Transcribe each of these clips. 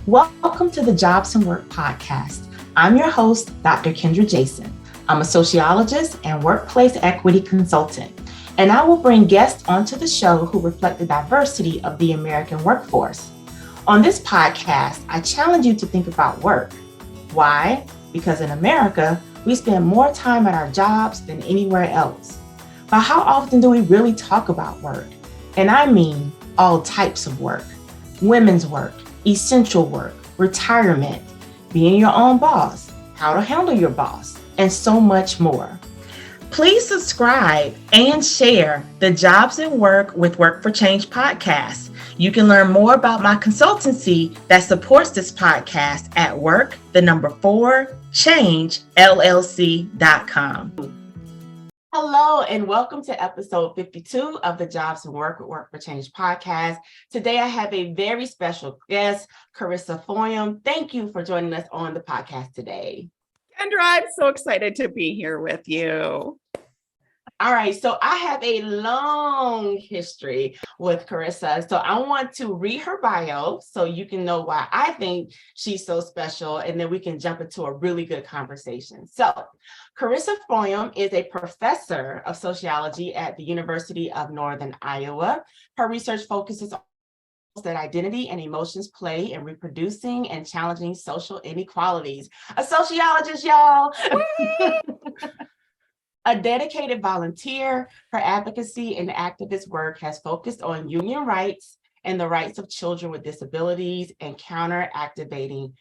Welcome to the Jobs and Work podcast. I'm your host, Dr. Kendra Jason. I'm a sociologist and workplace equity consultant, and I will bring guests onto the show who reflect the diversity of the American workforce. On this podcast, I challenge you to think about work. Why? Because in America, we spend more time at our jobs than anywhere else. But how often do we really talk about work? And I mean all types of work: women's work, essential work, retirement, being your own boss, how to handle your boss, and so much more. Please subscribe and share the Jobs and Work with Work for Change podcast. You can learn more about my consultancy that supports this podcast at work4changellc.com. Hello, and welcome to episode 52 of the Jobs and Work with Work for Change podcast. Today, I have a very special guest, Carissa Froyum. Thank you for joining us on the podcast today. Kendra, I'm so excited to be here with you. All right, so I have a long history with Carissa. So I want to read her bio so you can know why I think she's so special, and then we can jump into a really good conversation. So Carissa Froyum is a professor of sociology at the University of Northern Iowa. Her research focuses on that identity and emotions play in reproducing and challenging social inequalities. A sociologist, y'all. A dedicated volunteer, her advocacy and activist work has focused on union rights and the rights of children with disabilities and counter-activating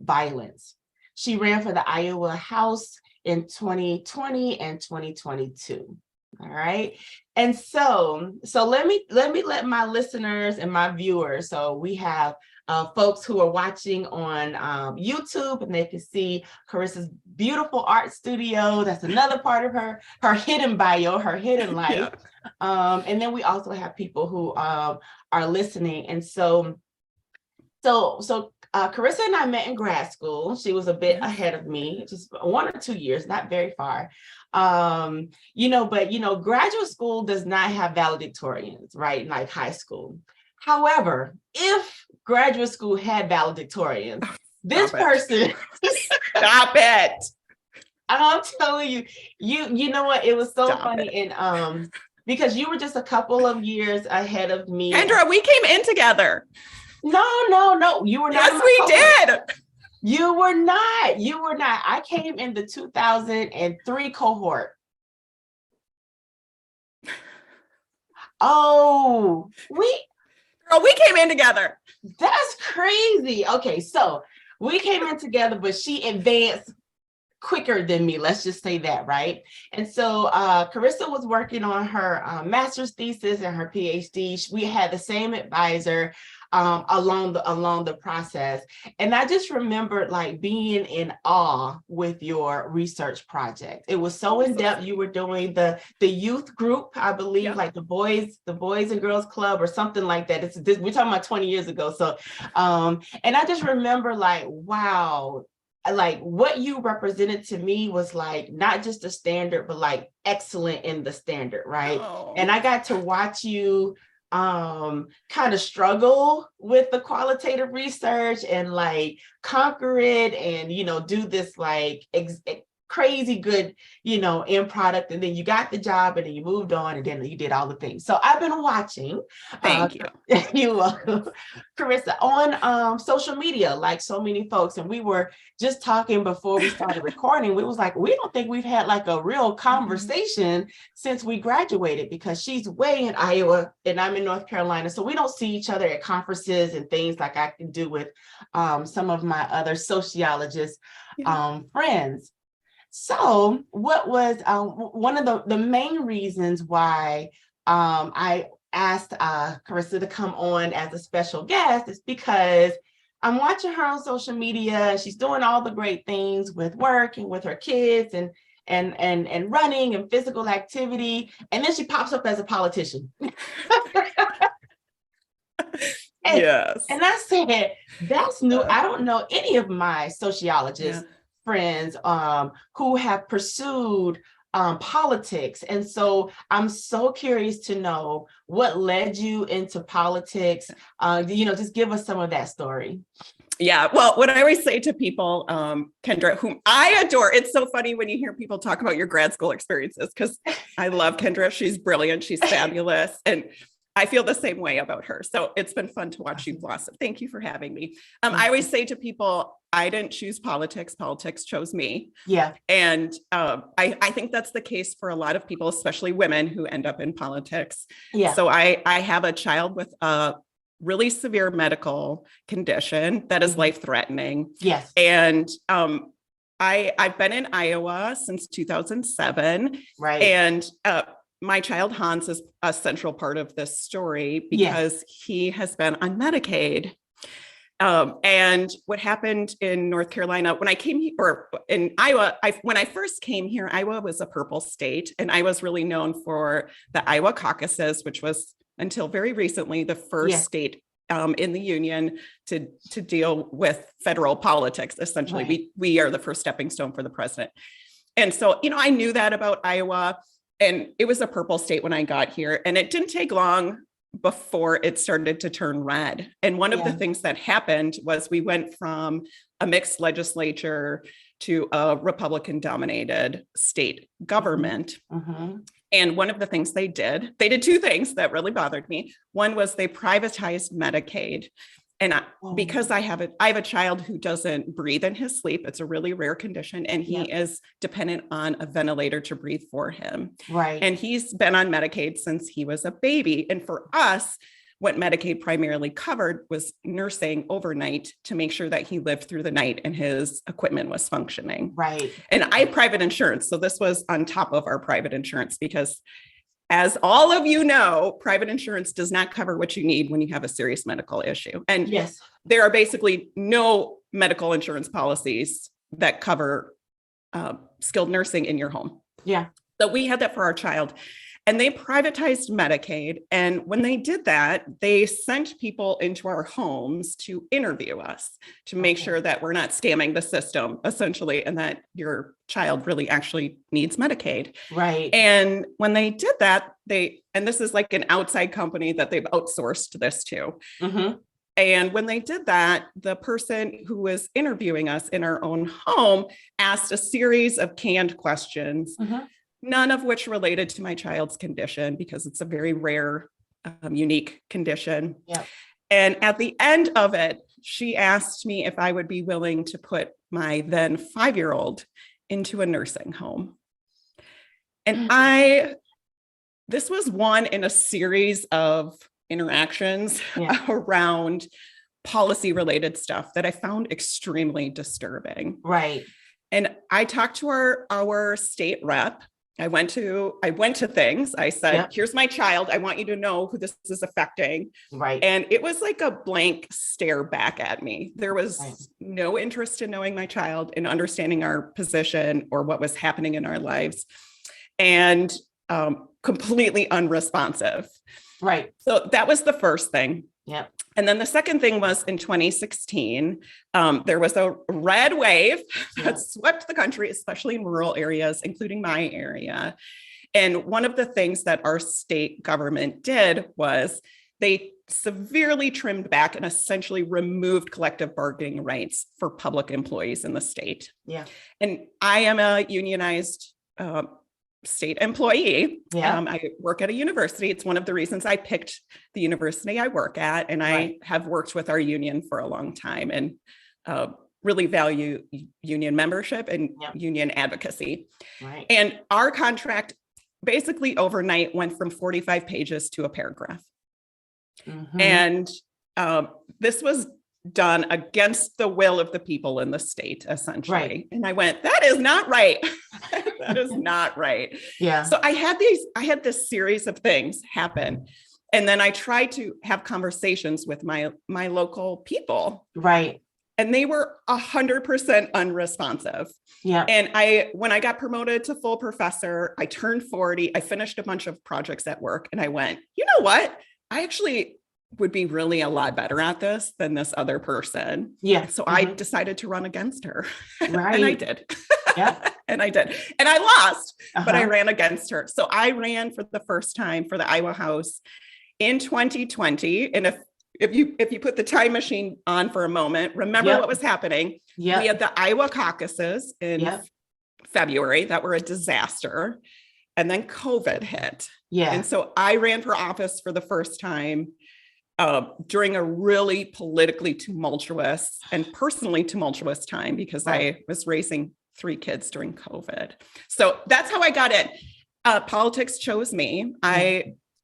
violence. She ran for the Iowa House in 2020 and 2022. All right. And so let my listeners and my viewers, so we have folks who are watching on YouTube, and they can see Carissa's beautiful art studio. That's another part of her hidden bio, her hidden life. Yeah. And then we also have people who are listening. And so Carissa and I met in grad school. She was a bit ahead of me, just 1 or 2 years, not very far. But graduate school does not have valedictorians, right? Like high school. However, if graduate school had valedictorians, this person, stop it. I'm telling you, you know what? It was so funny. And because you were just a couple of years ahead of me. Kendra, we came in together. No. You were not. Yes, we did. You were not. I came in the 2003 cohort. Oh, we came in together. That's crazy. Okay, so we came in together, but she advanced quicker than me. Let's just say that, right? And so Carissa was working on her master's thesis and her PhD. We had the same advisor along the process. And I just remembered like being in awe with your research project. It was so in depth. You were doing the youth group, I believe, like the boys and girls club or something like that. We're talking about 20 years ago. So and I just remember like, wow, like what you represented to me was like not just a standard, but like excellent in the standard, right? Oh. And I got to watch you kind of struggle with the qualitative research and like conquer it and do this like crazy good end product, and then you got the job and then you moved on and then you did all the things. So I've been watching you Carissa on social media, like so many folks, and we were just talking before we started recording. We was like, we don't think we've had like a real conversation since we graduated, because she's way in Iowa and I'm in North Carolina, so we don't see each other at conferences and things like I can do with some of my other sociologist friends. So what was one of the main reasons why I asked Carissa to come on as a special guest is because I'm watching her on social media. She's doing all the great things with work and with her kids and running and physical activity. And then she pops up as a politician. Yes. And I said, that's new. I don't know any of my sociologists friends who have pursued politics. And so I'm so curious to know what led you into politics. Just give us some of that story. Yeah. Well, what I always say to people, Kendra, whom I adore, it's so funny when you hear people talk about your grad school experiences, because I love Kendra. She's brilliant. She's fabulous. And I feel the same way about her. So it's been fun to watch you blossom. Thank you for having me. I always say to people, I didn't choose politics. Politics chose me. Yeah. And I think that's the case for a lot of people, especially women who end up in politics. Yeah. So I have a child with a really severe medical condition that is life-threatening. Yes. And I've been in Iowa since 2007. Right. And my child Hans is a central part of this story because he has been on Medicaid. And what happened in North Carolina when I came here, or in Iowa, when I first came here, Iowa was a purple state, and I was really known for the Iowa caucuses, which was until very recently the first state in the union to deal with federal politics. Essentially, we are the first stepping stone for the president. And so, I knew that about Iowa, and it was a purple state when I got here, and it didn't take long before it started to turn red. And one of the things that happened was we went from a mixed legislature to a Republican dominated state government. And one of the things they did two things that really bothered me. One was they privatized Medicaid. And because I have a child who doesn't breathe in his sleep, it's a really rare condition, and he is dependent on a ventilator to breathe for him. Right. And he's been on Medicaid since he was a baby. And for us, what Medicaid primarily covered was nursing overnight to make sure that he lived through the night and his equipment was functioning. Right. And I have private insurance. So this was on top of our private insurance, because as all of you know, private insurance does not cover what you need when you have a serious medical issue. And there are basically no medical insurance policies that cover skilled nursing in your home. Yeah. So we had that for our child. And they privatized Medicaid. And when they did that, they sent people into our homes to interview us to make sure that we're not scamming the system, essentially, and that your child really actually needs Medicaid. Right. And when they did that, and this is like an outside company that they've outsourced this to. And when they did that, the person who was interviewing us in our own home asked a series of canned questions, none of which related to my child's condition, because it's a very rare, unique condition. Yep. And at the end of it, she asked me if I would be willing to put my then 5-year-old into a nursing home. And this was one in a series of interactions around policy related stuff that I found extremely disturbing. Right. And I talked to our state rep. I went to things. I said, here's my child. I want you to know who this is affecting. Right. And it was like a blank stare back at me. There was no interest in knowing my child, in understanding our position or what was happening in our lives, and completely unresponsive. Right. So that was the first thing. Yeah. And then the second thing was in 2016, there was a red wave that swept the country, especially in rural areas, including my area. And one of the things that our state government did was they severely trimmed back and essentially removed collective bargaining rights for public employees in the state. Yeah. And I am a unionized state employee. I work at a university. It's one of the reasons I picked the university I work at. And I have worked with our union for a long time and really value union membership and union advocacy. Right. And our contract basically overnight went from 45 pages to a paragraph. And this was done against the will of the people in the state, essentially. Right. And I went, that is not right. That is not right. Yeah. So I had this series of things happen. And then I tried to have conversations with my local people. Right. And they were 100% unresponsive. Yeah. And when I got promoted to full professor, I turned 40, I finished a bunch of projects at work, and I went, you know what? I actually would be really a lot better at this than this other person. Yeah. So I decided to run against her. Right. And I did. Yeah. And I did. And I lost, but I Uh-huh. ran against her. So I ran for the first time for the Iowa House in 2020. And if you put the time machine on for a moment, remember Yep. what was happening. Yep. We had the Iowa caucuses in Yep. February that were a disaster. And then COVID hit. Yeah. And so I ran for office for the first time during a really politically tumultuous and personally tumultuous time because Right. I was raising 3 kids during COVID. So that's how I got in. Politics chose me.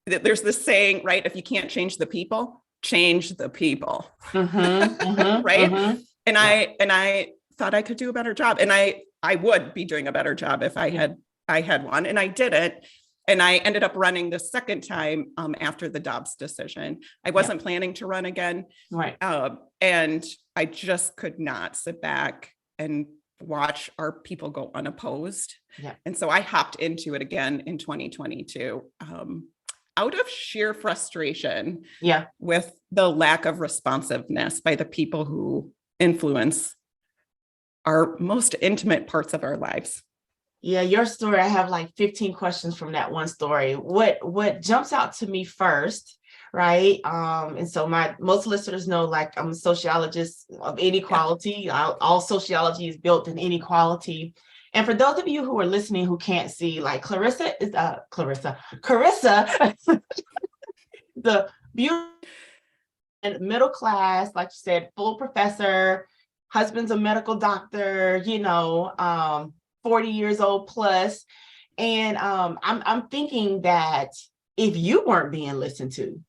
There's this saying, right? If you can't change the people, change the people. Right. And I thought I could do a better job. And I would be doing a better job if I had one, and I didn't. And I ended up running the second time after the Dobbs decision. I wasn't planning to run again. Right. And I just could not sit back and watch our people go unopposed. Yeah. And so I hopped into it again in 2022 out of sheer frustration with the lack of responsiveness by the people who influence our most intimate parts of our lives. Yeah, your story, I have like 15 questions from that one story. What jumps out to me first, right? And so most listeners know, like, I'm a sociologist of inequality. All sociology is built in inequality. And for those of you who are listening who can't see, like Carissa, the beautiful and middle class, like you said, full professor, husband's a medical doctor, 40 years old plus. And I'm thinking that if you weren't being listened to,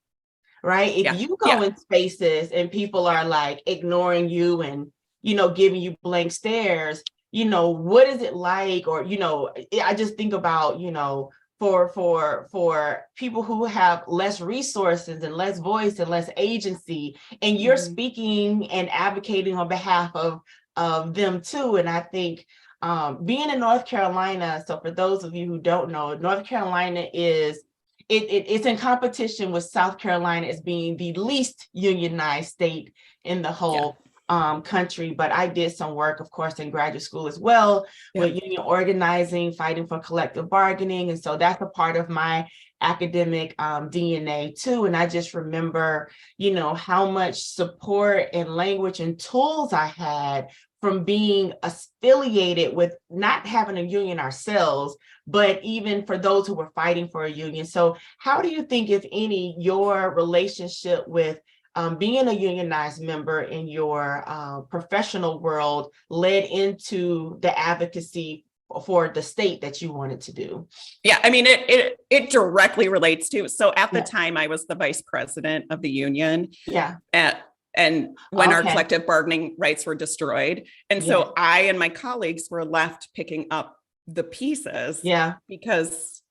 right? If you go in spaces and people are like ignoring you and, giving you blank stares, what is it like? Or, I just think about, for people who have less resources and less voice and less agency, and you're speaking and advocating on behalf of them too. And I think being in North Carolina, so for those of you who don't know, North Carolina it's in competition with South Carolina as being the least unionized state in the whole country. But I did some work, of course, in graduate school as well, with union organizing, fighting for collective bargaining. And so that's a part of my academic DNA too. And I just remember, how much support and language and tools I had from being affiliated with not having a union ourselves, but even for those who were fighting for a union. So how do you think, if any, your relationship with being a unionized member in your professional world led into the advocacy for the state that you wanted to do? Yeah, I mean, it directly relates to. So at the time, I was the vice president of the union. Yeah. And when our collective bargaining rights were destroyed. And so I and my colleagues were left picking up the pieces because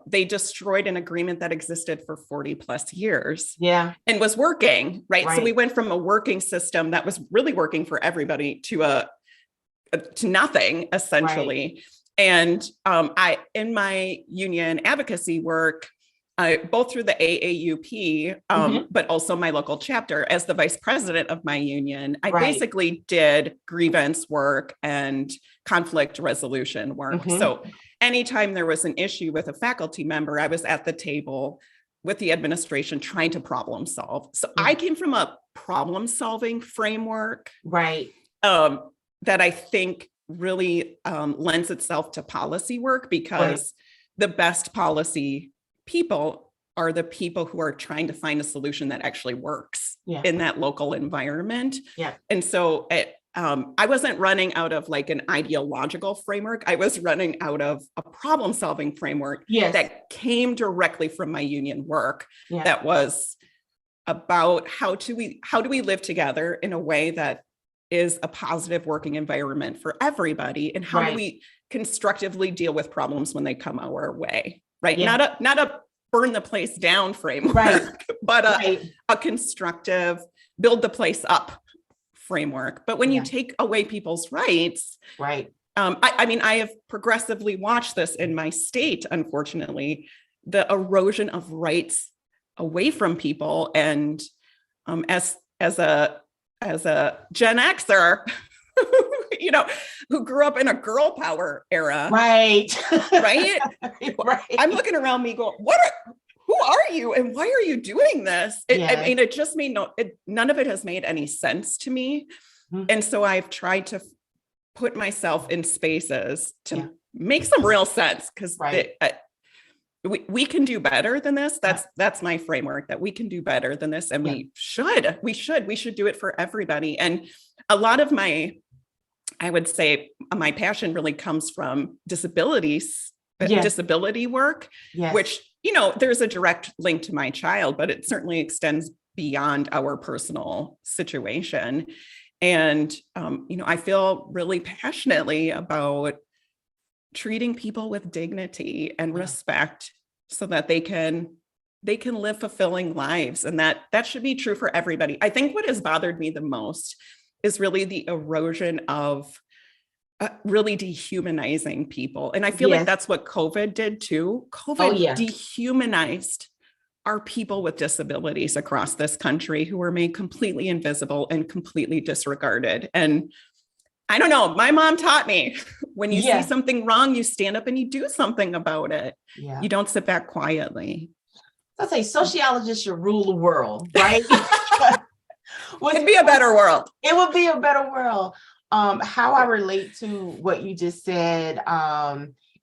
they destroyed an agreement that existed for 40 plus years and was working, right? So we went from a working system that was really working for everybody to nothing, essentially. And I, in my union advocacy work, both through the AAUP, but also my local chapter, as the vice president of my union, I basically did grievance work and conflict resolution work. So anytime there was an issue with a faculty member, I was at the table with the administration trying to problem solve. So I came from a problem solving framework that I think really lends itself to policy work, because the best policy people are the people who are trying to find a solution that actually works in that local environment. And so I wasn't running out of like an ideological framework. I was running out of a problem solving framework that came directly from my union work. That was about how do we live together in a way that is a positive working environment for everybody, and how do we constructively deal with problems when they come our way. Right. Not a burn the place down framework, but a constructive build the place up framework. But when you take away people's rights, I mean, I have progressively watched this in my state, unfortunately, the erosion of rights away from people. And as a Gen Xer, who grew up in a girl power era, Right. right? Right. I'm looking around me going, who are you and why are you doing this? I mean, it just made none of it has made any sense to me. Mm-hmm. And so I've tried to put myself in spaces to make some real sense, because we can do better than this. That's my framework, that we can do better than this. And we should do it for everybody. And a lot of I would say my passion really comes from disability work, which, there's a direct link to my child, but it certainly extends beyond our personal situation. And, I feel really passionately about treating people with dignity and respect so that they can live fulfilling lives. And that should be true for everybody. I think what has bothered me the most is really the erosion of really dehumanizing people. And I feel like that's what COVID did too. COVID dehumanized our people with disabilities across this country, who were made completely invisible and completely disregarded. And I don't know, my mom taught me, when you see something wrong, you stand up and you do something about it. Yeah. You don't sit back quietly. I'll say sociologists should rule the world, right? It'd be a better world. It would be a better world. How I relate to what you just said,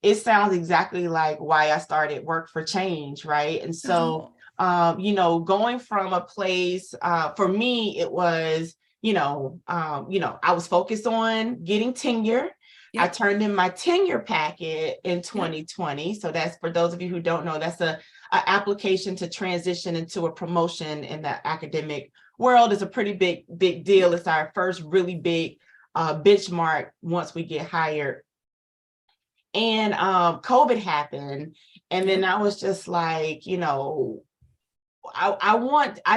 it sounds exactly like why I started Work for Change, right? And so, going from a place, for me, it was, I was focused on getting tenure. Yep. I turned in my tenure packet in 2020. So that's, for those of you who don't know, that's a application to transition into a promotion in the academic world. Is a pretty big deal. It's our first really big benchmark once we get hired. And COVID happened. And then I was just like, I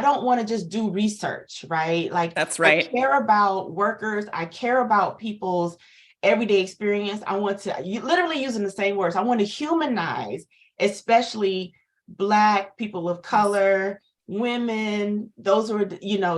don't want to just do research, right? Like, that's right. I care about workers. I care about people's everyday experience. I want to, literally using the same words, I want to humanize, especially Black people of color, women, those who are,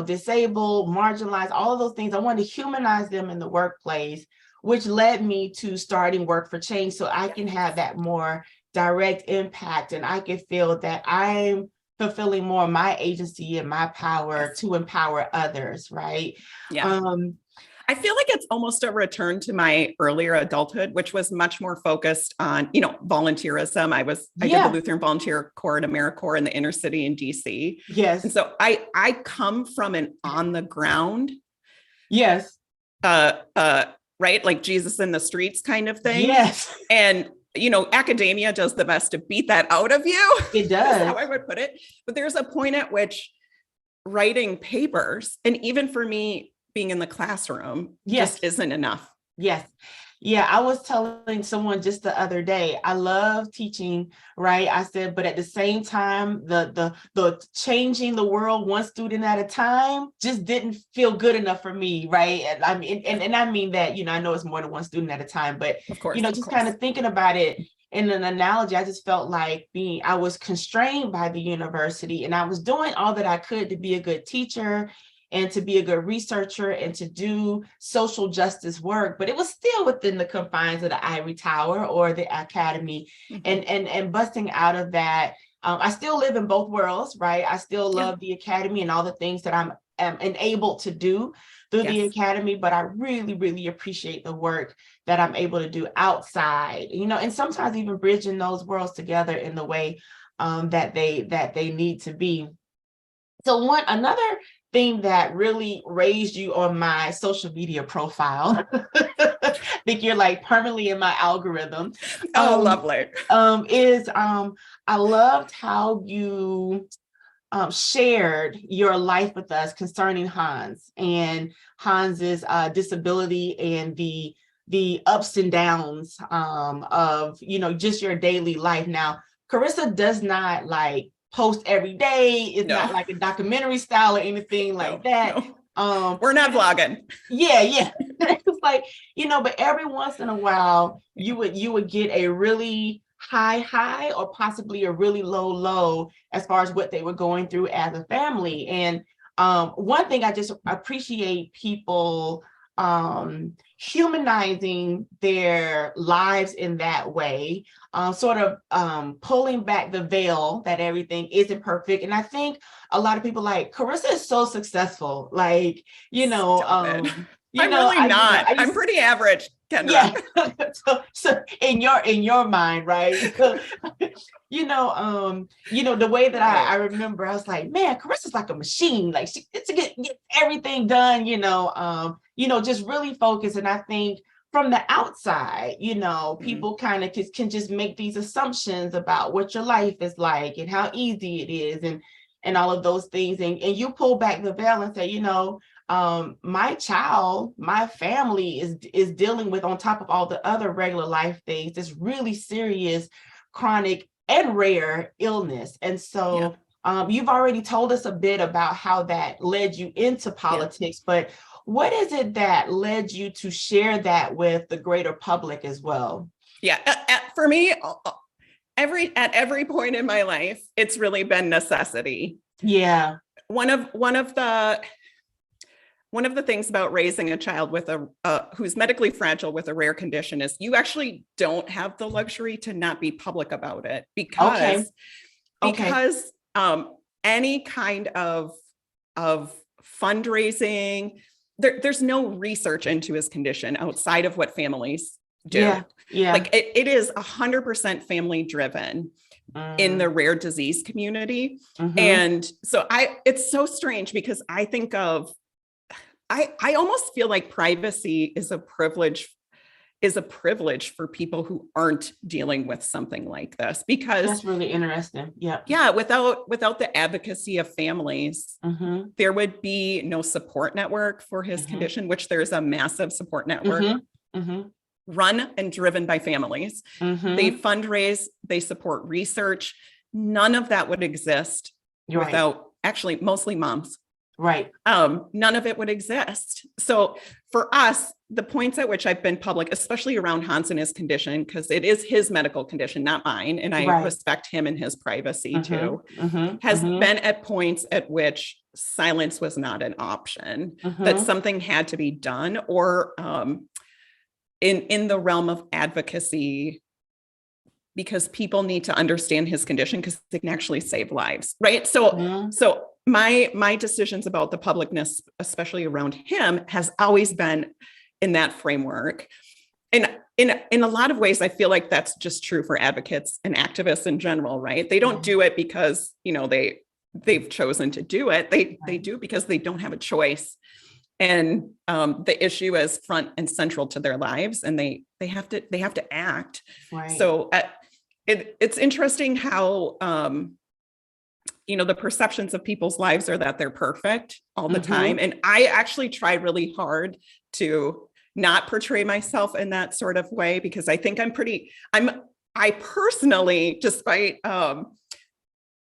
disabled, marginalized, all of those things. I want to humanize them in the workplace, which led me to starting Work for Change, so I can have that more direct impact, and I can feel that I'm fulfilling more of my agency and my power to empower others, right? Yeah. I feel like it's almost a return to my earlier adulthood, which was much more focused on, volunteerism. I did the Lutheran Volunteer Corps and AmeriCorps in the inner city in DC. Yes. And so I come from an on the ground. Yes. Right? Like Jesus in the streets kind of thing. Yes. And, academia does the best to beat that out of you. It does. That's how I would put it. But there's a point at which writing papers, and even for me, being in the classroom just isn't enough. Yes. Yeah. I was telling someone just the other day, I love teaching, right? I said, but at the same time, the changing the world one student at a time just didn't feel good enough for me, right? And I mean, and I mean that, I know it's more than one student at a time, but of course, kind of thinking about it in an analogy, I just felt like I was constrained by the university, and I was doing all that I could to be a good teacher and to be a good researcher and to do social justice work, but it was still within the confines of the ivory tower or the academy. Mm-hmm. And busting out of that, I still live in both worlds, right? I still love the academy and all the things that I'm enabled to do through the academy, but I really, really appreciate the work that I'm able to do outside, and sometimes even bridging those worlds together in the way that they need to be. So another thing that really raised you on my social media profile, I think you're like permanently in my algorithm. Oh, lovely. I loved how you shared your life with us concerning Hans and Hans's disability and the ups and downs of just your daily life. Now, Carissa does not post every day. It's not like a documentary style or anything like that. No. We're not vlogging. Yeah. It's like, but every once in a while you would get a really high or possibly a really low as far as what they were going through as a family. And one thing I just appreciate people humanizing their lives in that way, sort of pulling back the veil that everything isn't perfect. And I think a lot of people like Carissa is so successful, like, I'm really not. I'm pretty average, Kendra. Yeah. so in your mind, right? The way that I remember, I was like, man, Carissa's like a machine. Like she gets to get everything done, just really focused. And I think from the outside, people kind of can just make these assumptions about what your life is like and how easy it is and all of those things. And you pull back the veil and say, my family is dealing with, on top of all the other regular life things, this really serious, chronic and rare illness. And so you've already told us a bit about how that led you into politics, but what is it that led you to share that with the greater public as well? Yeah, for me, at every point in my life, it's really been necessity. Yeah. One of the things about raising a child with who's medically fragile with a rare condition is you actually don't have the luxury to not be public about it because any kind of fundraising, there's no research into his condition outside of what families do. Yeah. Like it is 100% family driven in the rare disease community. And so it's so strange because I think I almost feel like privacy is a privilege for people who aren't dealing with something like this, because that's really interesting. Yeah. Without the advocacy of families, there would be no support network for his condition, which there's a massive support network run and driven by families. They fundraise, they support research. None of that would exist without actually mostly moms. Right. None of it would exist. So for us, the points at which I've been public, especially around Hans and his condition, because it is his medical condition, not mine, and I respect him and his privacy too, has been at points at which silence was not an option, that something had to be done, or in the realm of advocacy, because people need to understand his condition because they can actually save lives, right? So my decisions about the publicness, especially around him, has always been in that framework. And in a lot of ways, I feel like that's just true for advocates and activists in general, right? They don't do it because, they've chosen to do it. They do because they don't have a choice. And the issue is front and central to their lives, and they have to act. Right. So it's interesting how the perceptions of people's lives are that they're perfect all the time. And I actually try really hard to not portray myself in that sort of way, because I think I personally, despite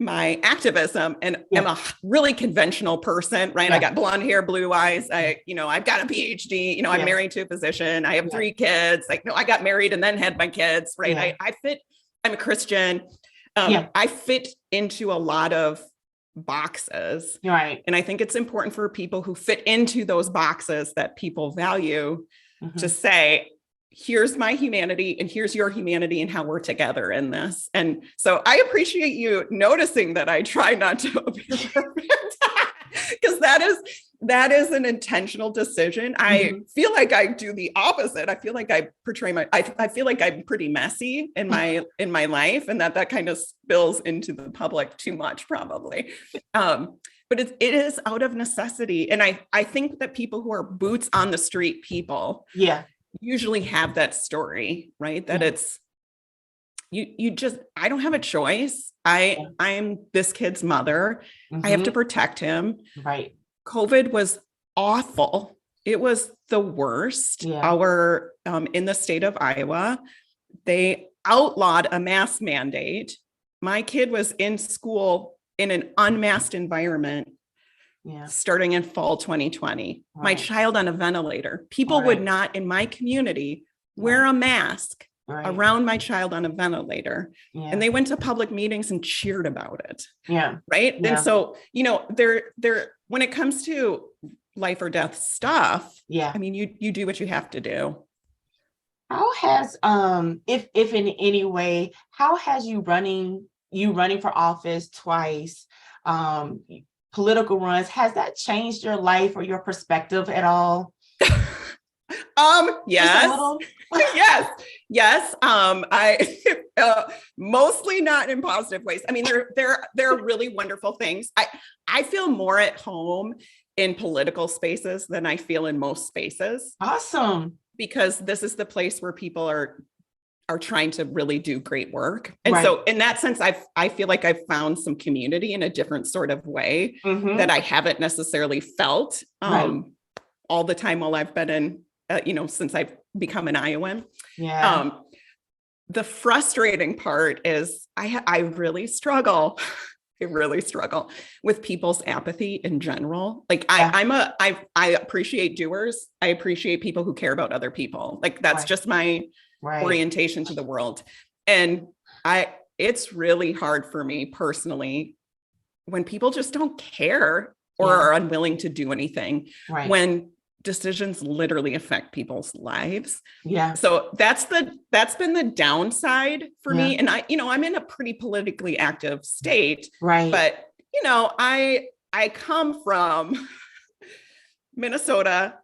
my activism, and am a really conventional person, right? I got blonde hair, blue eyes. I've got a PhD, I'm married to a physician. I have 3 kids. I got married and then had my kids, right? I'm a Christian. I fit into a lot of boxes. Right. And I think it's important for people who fit into those boxes that people value to say, here's my humanity and here's your humanity and how we're together in this. And so I appreciate you noticing that I try not to appear perfect, because that is an intentional decision. I feel like I do the opposite. I feel like I portray I feel like I'm pretty messy in my life, and that kind of spills into the public too much, probably. But it is out of necessity. And I think that people who are boots on the street people usually have that story, right? That it's, I don't have a choice. I'm this kid's mother. I have to protect him. Right. COVID was awful. It was the worst. In the state of Iowa, they outlawed a mask mandate. My kid was in school in an unmasked environment starting in fall 2020. Right. My child on a ventilator. People would not, in my community, wear a mask Right. around my child on a ventilator, Yeah. and they went to public meetings and cheered about it. Yeah. Right. Yeah. And so, there, when it comes to life or death stuff, Yeah. I mean, you do what you have to do. How has, if in any way, how has you running for office twice, political runs, has that changed your life or your perspective at all? Just a Yes. little? Yes. Yes. I mostly not in positive ways. I mean, there are really wonderful things. I feel more at home in political spaces than I feel in most spaces, Awesome. because this is the place where people are trying to really do great work. And Right. so in that sense, I feel like I've found some community in a different sort of way that I haven't necessarily felt Right. all the time while I've been in, since I've become an Iowan. Yeah. The frustrating part is I really struggle. I really struggle with people's apathy in general. Like I appreciate doers. I appreciate people who care about other people. Like that's just my orientation to the world. And it's really hard for me personally when people just don't care or are unwilling to do anything when decisions literally affect people's lives. Yeah. So that's been the downside for me. And I'm in a pretty politically active state. Right. But I come from Minnesota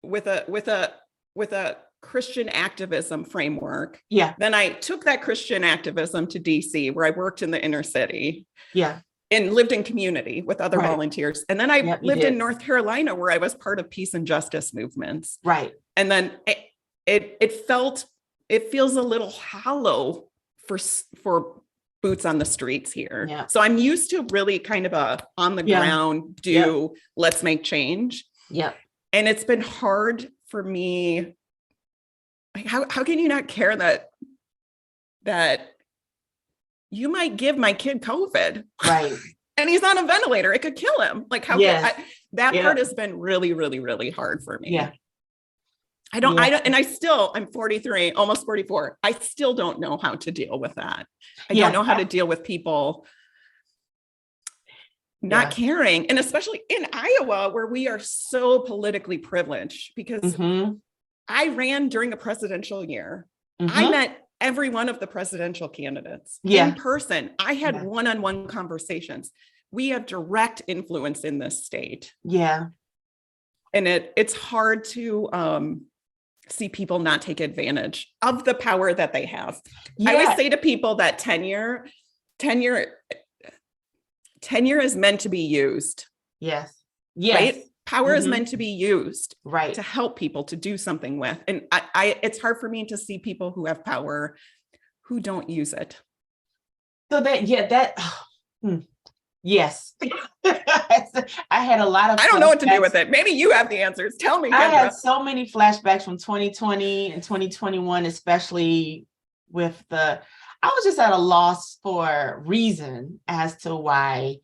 with a Christian activism framework. Yeah. Then I took that Christian activism to DC, where I worked in the inner city. Yeah. And lived in community with other volunteers. And then I lived in North Carolina, where I was part of peace and justice movements. Right. And then it feels a little hollow for boots on the streets here. Yeah. So I'm used to really kind of a on the ground, let's make change. Yeah. And it's been hard for me. Like, how can you not care that you might give my kid COVID, right? And he's on a ventilator. It could kill him. Like that part has been really, really, really hard for me. Yeah. I don't, and I'm 43, almost 44. I still don't know how to deal with that. I don't know how to deal with people not caring. And especially in Iowa, where we are so politically privileged, because I ran during a presidential year. I met every one of the presidential candidates in person. I had one-on-one conversations. We have direct influence in this state. Yeah. And it's hard to see people not take advantage of the power that they have. Yeah. I always say to people that tenure is meant to be used. Yes. Yes. Right? Power is meant to be used to help people to do something with. And it's hard for me to see people who have power who don't use it. So yes. I had a lot of, I don't know what to do with it. Maybe you have the answers. Tell me. Kendra. I had so many flashbacks from 2020 and 2021, especially with I was just at a loss for reason as to why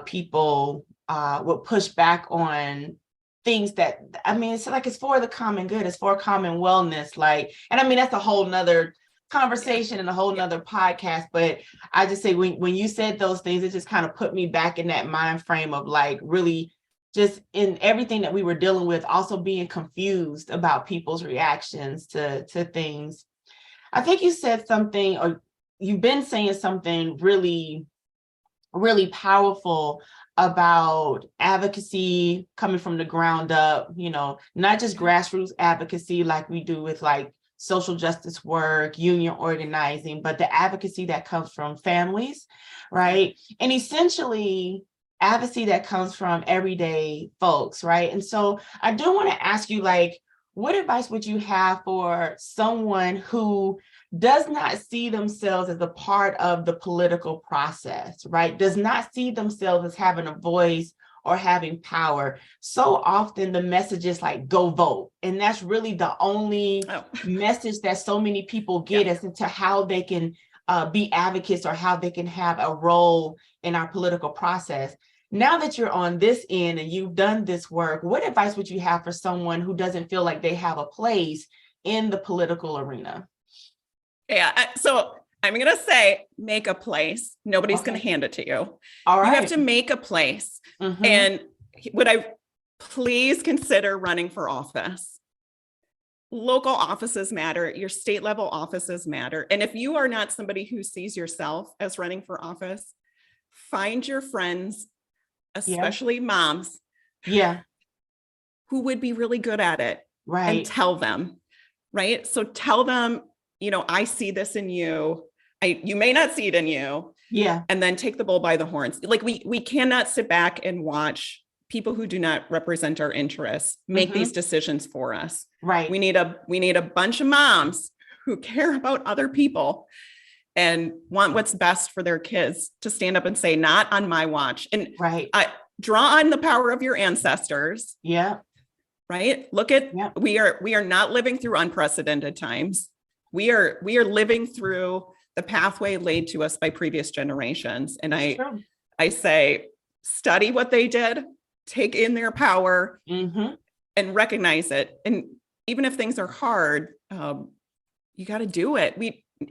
people would push back on things that, I mean, it's like, it's for the common good, it's for common wellness. Like, and I mean, that's a whole nother conversation and a whole nother podcast. But I just say, when you said those things, it just kind of put me back in that mind frame of like really just in everything that we were dealing with, also being confused about people's reactions to things. I think you said something, or you've been saying something really, really powerful about advocacy coming from the ground up, not just grassroots advocacy like we do with like social justice work, union organizing, but the advocacy that comes from families, right? And essentially advocacy that comes from everyday folks, right? And so I do want to ask you, like, what advice would you have for someone who does not see themselves as a part of the political process, right? Does not see themselves as having a voice or having power? So often the message is like, go vote. And that's really the only message that so many people get as to how they can be advocates or how they can have a role in our political process. Now that you're on this end and you've done this work, what advice would you have for someone who doesn't feel like they have a place in the political arena? Yeah. So I'm going to say, make a place. Nobody's going to Okay. hand it to you. All You have right. to make a place. Mhm. And would I please consider running for office? Local offices matter. Your state level offices matter. And if you are not somebody who sees yourself as running for office, find your friends, Yeah. especially moms, Yeah. who would be really good at it, and Right. tell them, right? So tell them, I see this in you. You may not see it in you, Yeah. and then take the bull by the horns. Like we cannot sit back and watch people who do not represent our interests make these decisions for us. Right. We need a bunch of moms who care about other people and want what's best for their kids to stand up and say, not on my watch. And Right. I draw on the power of your ancestors. Yeah. Right? Look at, Yeah. we are not living through unprecedented times. We are living through the pathway laid to us by previous generations. And I say, study what they did, take in their power, and recognize it. And even if things are hard, you got to do it.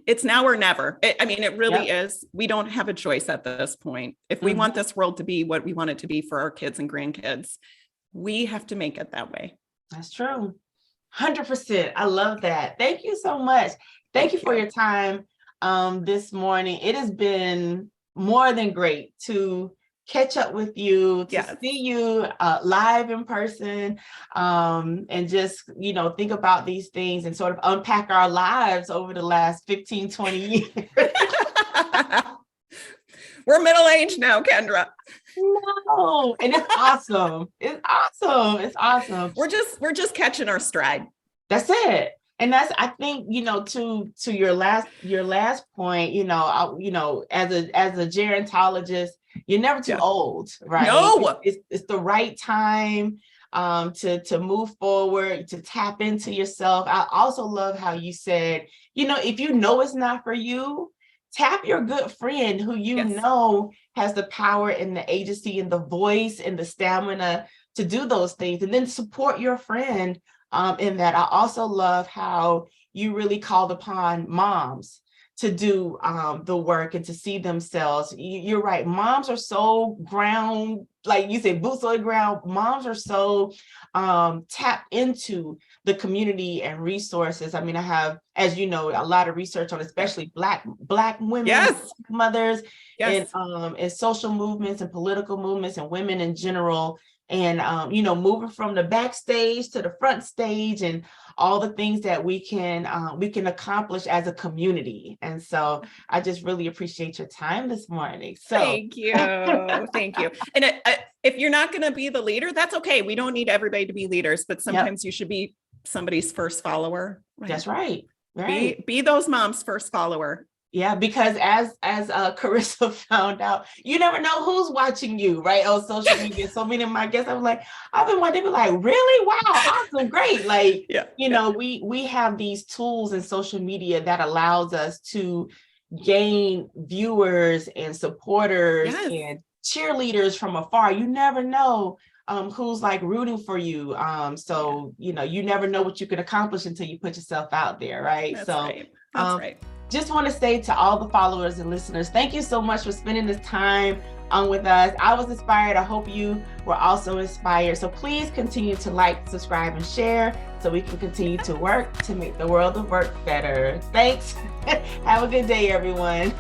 It's now or never. It really is. We don't have a choice at this point. If we want this world to be what we want it to be for our kids and grandkids, we have to make it that way. That's true. 100%. I love that. Thank you so much. Thank you for your time this morning. It has been more than great to catch up with you, to see you live in person, and just, think about these things and sort of unpack our lives over the last 15, 20 years. We're middle-aged now, Kendra. No, and it's awesome. It's awesome. It's awesome. We're just catching our stride. That's it. And that's, I think, to your last point, as a gerontologist, you're never too old, right? No, it's the right time to move forward, to tap into yourself. I also love how you said, if you know it's not for you, tap your good friend who know has the power and the agency and the voice and the stamina to do those things, and then support your friend in that. I also love how you really called upon moms to do the work and to see themselves. You're right. Moms are so ground, like you said, boots on the ground. Moms are so tapped into the community and resources. I have, as you know, a lot of research on especially Black women, mothers, and social movements and political movements and women in general. And, moving from the backstage to the front stage and all the things that we can accomplish as a community. And so I just really appreciate your time this morning. So thank you. Thank you. And if you're not going to be the leader, that's okay. We don't need everybody to be leaders, but sometimes you should be somebody's first follower. Right? That's right. Be those moms' first follower. Yeah, because as Carissa found out, you never know who's watching you, right? On social media. So many of my guests, I've been wanting to be like, really? Wow, awesome, great. Like, we have these tools in social media that allows us to gain viewers and supporters and cheerleaders from afar. You never know who's rooting for you. So you never know what you can accomplish until you put yourself out there, right? That's right. That's right. Just want to say to all the followers and listeners, thank you so much for spending this time with us. I was inspired. I hope you were also inspired. So please continue to like, subscribe, and share so we can continue to work to make the world of work better. Thanks. Have a good day, everyone.